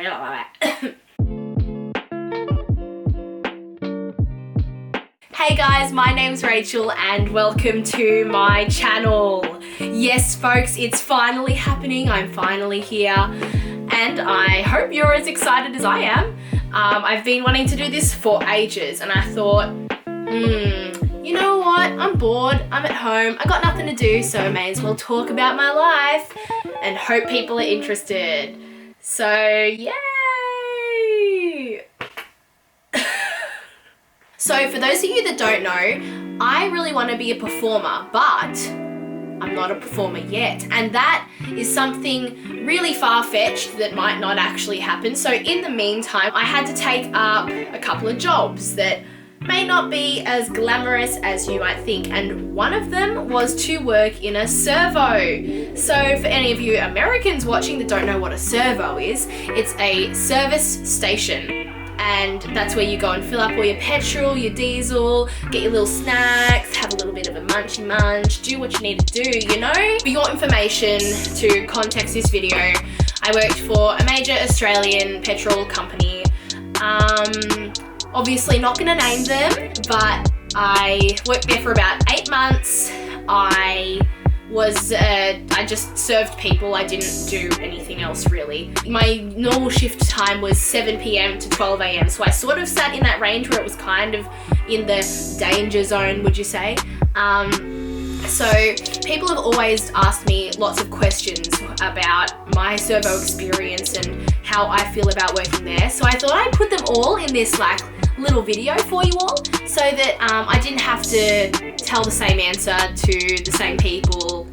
sorry. Hey guys, my name's Rachel and welcome to my channel. Yes folks, it's finally happening. I'm finally here and I hope you're as excited as I am. I've been wanting to do this for ages and I thought, you know what? I'm bored, I'm at home, I got nothing to do, so I may as well talk about my life and hope people are interested. So, yay! So for those of you that don't know, I really want to be a performer, but I'm not a performer yet. And that is something really far-fetched that might not actually happen. So in the meantime, I had to take up a couple of jobs that may not be as glamorous as you might think. And one of them was to work in a servo. So for any of you Americans watching that don't know what a servo is, it's a service station. And that's where you go and fill up all your petrol, your diesel, get your little snacks, have a little bit of a munchy munch, do what you need to do, you know? For your information, to context this video, I worked for a major Australian petrol company. Obviously not gonna name them, but I worked there for about 8 months. I just served people. I didn't do anything else really. My normal shift time was 7 p.m. to 12 a.m. So I sort of sat in that range where it was kind of in the danger zone, would you say? So people have always asked me lots of questions about my servo experience and how I feel about working there. So I thought I'd put them all in this little video for you all so that I didn't have to tell the same answer to the same people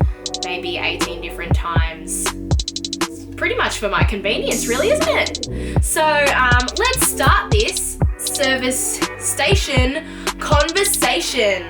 maybe 18 different times. It's pretty much for my convenience really, isn't it? So let's start this service station conversation.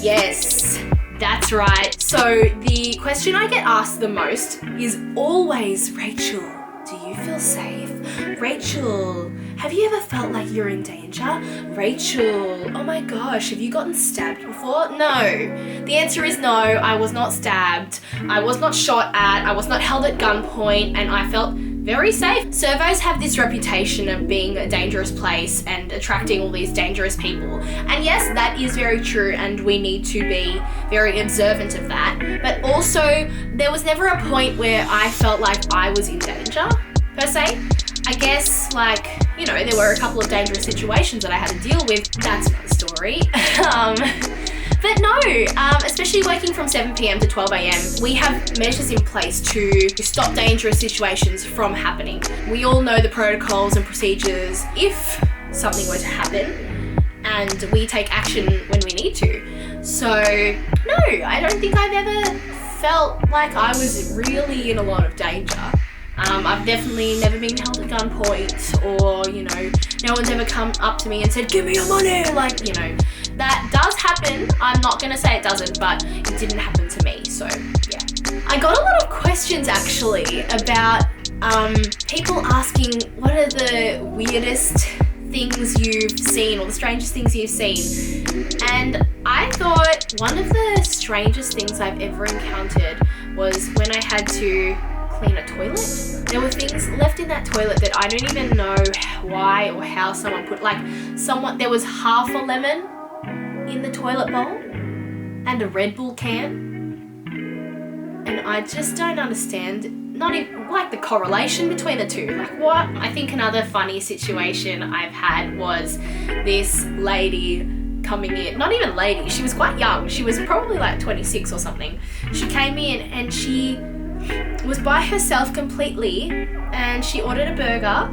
Yes, that's right. So the question I get asked the most is always, Rachel, do you feel safe? Rachel, have you ever felt like you're in danger? Rachel, oh my gosh, have you gotten stabbed before? No. The answer is no, I was not stabbed. I was not shot at, I was not held at gunpoint, and I felt very safe. Servos have this reputation of being a dangerous place and attracting all these dangerous people. And yes, that is very true and we need to be very observant of that. But also, there was never a point where I felt like I was in danger, per se. I guess, there were a couple of dangerous situations that I had to deal with. That's another story. But no, especially working from 7 p.m. to 12 a.m, we have measures in place to stop dangerous situations from happening. We all know the protocols and procedures if something were to happen, and we take action when we need to. So no, I don't think I've ever felt like I was really in a lot of danger. I've definitely never been held at gunpoint or, no one's ever come up to me and said, give me your money, that does happen. I'm not gonna say it doesn't, but it didn't happen to me, so yeah. I got a lot of questions actually about people asking what are the weirdest things you've seen or the strangest things you've seen. And I thought one of the strangest things I've ever encountered was when I had to clean a toilet. There were things left in that toilet that I don't even know why or how someone put, there was half a lemon in the toilet bowl and a Red Bull can. And I just don't understand, not even the correlation between the two. What? I think another funny situation I've had was this lady coming in, not even lady, she was quite young. She was probably 26 or something. She came in and she was by herself completely and she ordered a burger,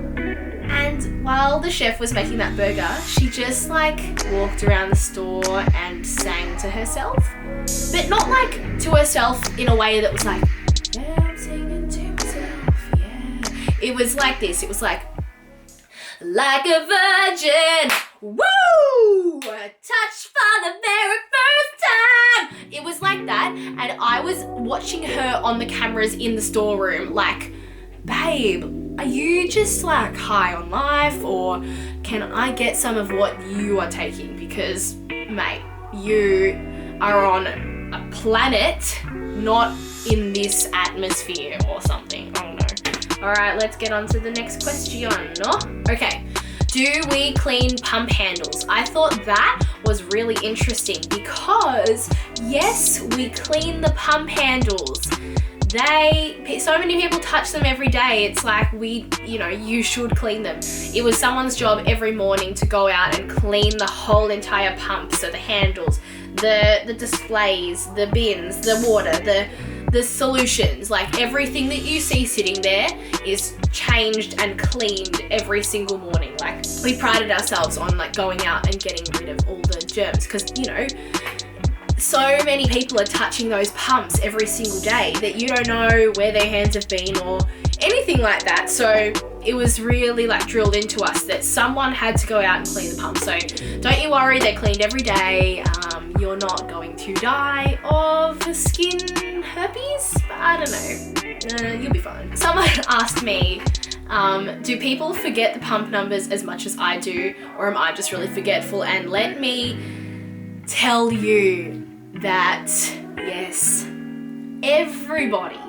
and while the chef was making that burger she just walked around the store and sang to herself, but not to herself in a way that was yeah, I'm singing to myself, yeah. It was like this, it was like a virgin, woo, touched for the very first time. It was like that, and I was watching her on the cameras in the storeroom babe, are you just high on life, or can I get some of what you are taking? Because mate, you are on a planet not in this atmosphere or something. I don't know. All right, let's get on to the next question. Okay, do we clean pump handles? I thought that was really interesting because yes, we clean the pump handles. So many people touch them every day. It's like you should clean them. It was someone's job every morning to go out and clean the whole entire pump. So the handles, the displays, the bins, the water, the solutions, like everything that you see sitting there is changed and cleaned every single morning. Like we prided ourselves on like going out and getting rid of all the germs because so many people are touching those pumps every single day that you don't know where their hands have been or anything like that. So it was really like drilled into us that someone had to go out and clean the pump. So don't you worry, they're cleaned every day. You're not going to die of skin herpes, but I don't know, you'll be fine. Someone asked me, do people forget the pump numbers as much as I do, or am I just really forgetful? And let me tell you that yes, everybody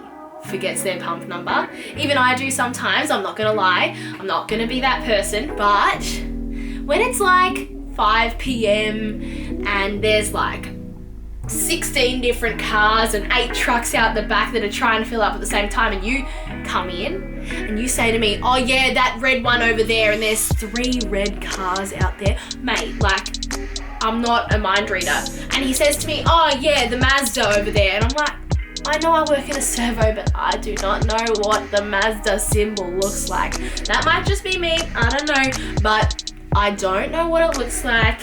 forgets their pump number. Even I do sometimes, I'm not gonna lie. I'm not gonna be that person, but when it's like 5 p.m. and there's like 16 different cars and 8 trucks out the back that are trying to fill up at the same time, and you come in and you say to me, oh yeah, that red one over there, and there's 3 red cars out there, mate, like I'm not a mind reader. And he says to me, oh yeah, the Mazda over there, and I'm like, I know I work in a servo, but I do not know what the Mazda symbol looks like. That might just be me, I don't know, but I don't know what it looks like.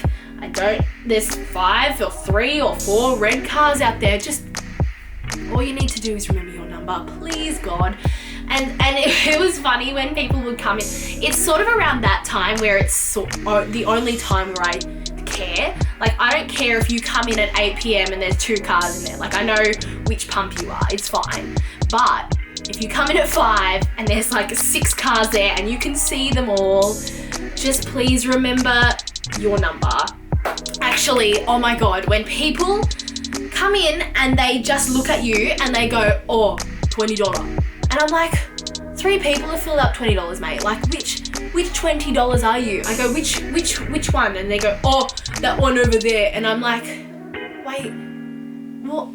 There's 5 or 3 or 4 red cars out there. Just, all you need to do is remember your number, please God. And it was funny when people would come in. It's sort of around that time where it's the only time where I care. Like, I don't care if you come in at 8 p.m. and there's 2 cars in there. Like, I know which pump you are, it's fine. But if you come in at 5 and there's like 6 cars there and you can see them all, just please remember your number. Actually, oh my God, when people come in and they just look at you and they go, oh, $20. And I'm like, 3 people have filled up $20, mate. Like, which $20 are you? I go, which one? And they go, oh, that one over there. And I'm like, wait, what?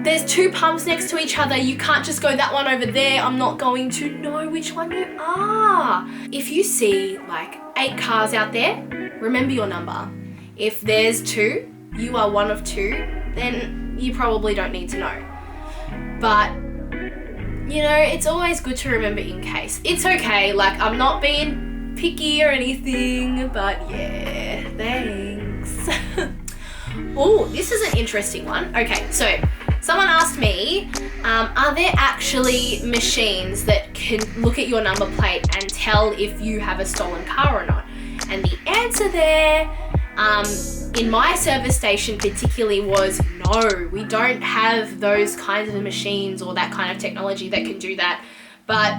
There's 2 pumps next to each other. You can't just go that one over there. I'm not going to know which one you are. If you see like 8 cars out there, remember your number. If there's 2, you are one of 2, then you probably don't need to know. But it's always good to remember in case. It's okay, like I'm not being picky or anything, but yeah, thanks. Oh, this is an interesting one. Okay, so someone asked me, are there actually machines that can look at your number plate and tell if you have a stolen car or not? And the answer there, in my service station particularly, was no. We don't have those kinds of machines or that kind of technology that can do that. But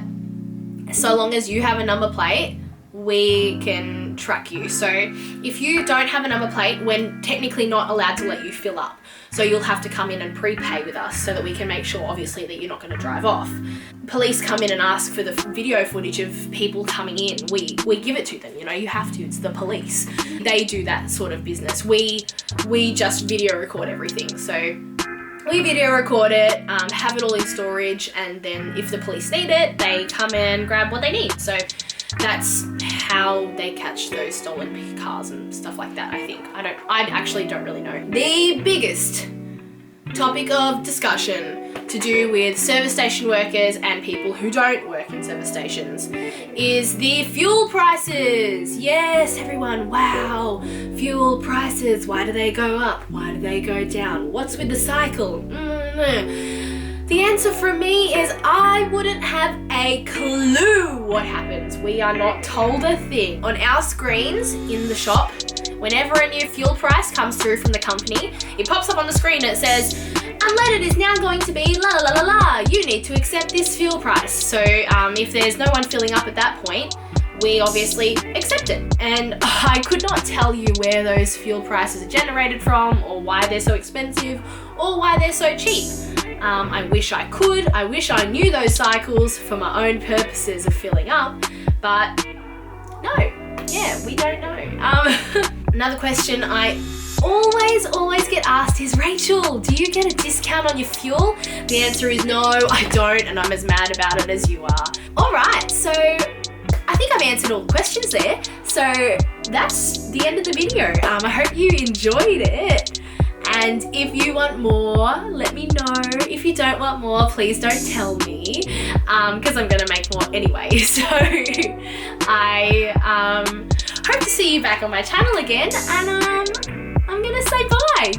so long as you have a number plate, we can track you. So if you don't have a number plate, we're technically not allowed to let you fill up. So you'll have to come in and prepay with us so that we can make sure, obviously, that you're not going to drive off. Police come in and ask for the video footage of people coming in. We give it to them, you have to, it's the police. They do that sort of business. We just video record everything. So we video record it, have it all in storage, and then if the police need it, they come and grab what they need. So that's how they catch those stolen cars and stuff like that, I think. I actually don't really know. The biggest topic of discussion to do with service station workers and people who don't work in service stations is the fuel prices. Yes, everyone, wow, fuel prices. Why do they go up? Why do they go down? What's with the cycle? The answer from me is I wouldn't have a clue what happens. We are not told a thing. On our screens in the shop, whenever a new fuel price comes through from the company, it pops up on the screen and it says, unleaded is now going to be la la la la la. You need to accept this fuel price. So if there's no one filling up at that point, we obviously accept it. And I could not tell you where those fuel prices are generated from, or why they're so expensive, or why they're so cheap. I wish I could. I wish I knew those cycles for my own purposes of filling up, but no, yeah, we don't know. Another question I always get asked is, Rachel, do you get a discount on your fuel? The answer is no, I don't, and I'm as mad about it as you are. All right, so I think I've answered all the questions there. So that's the end of the video. I hope you enjoyed it. And if you want more, let me know. If you don't want more, please don't tell me, because I'm gonna make more anyway. So I hope to see you back on my channel again, and I'm gonna say bye.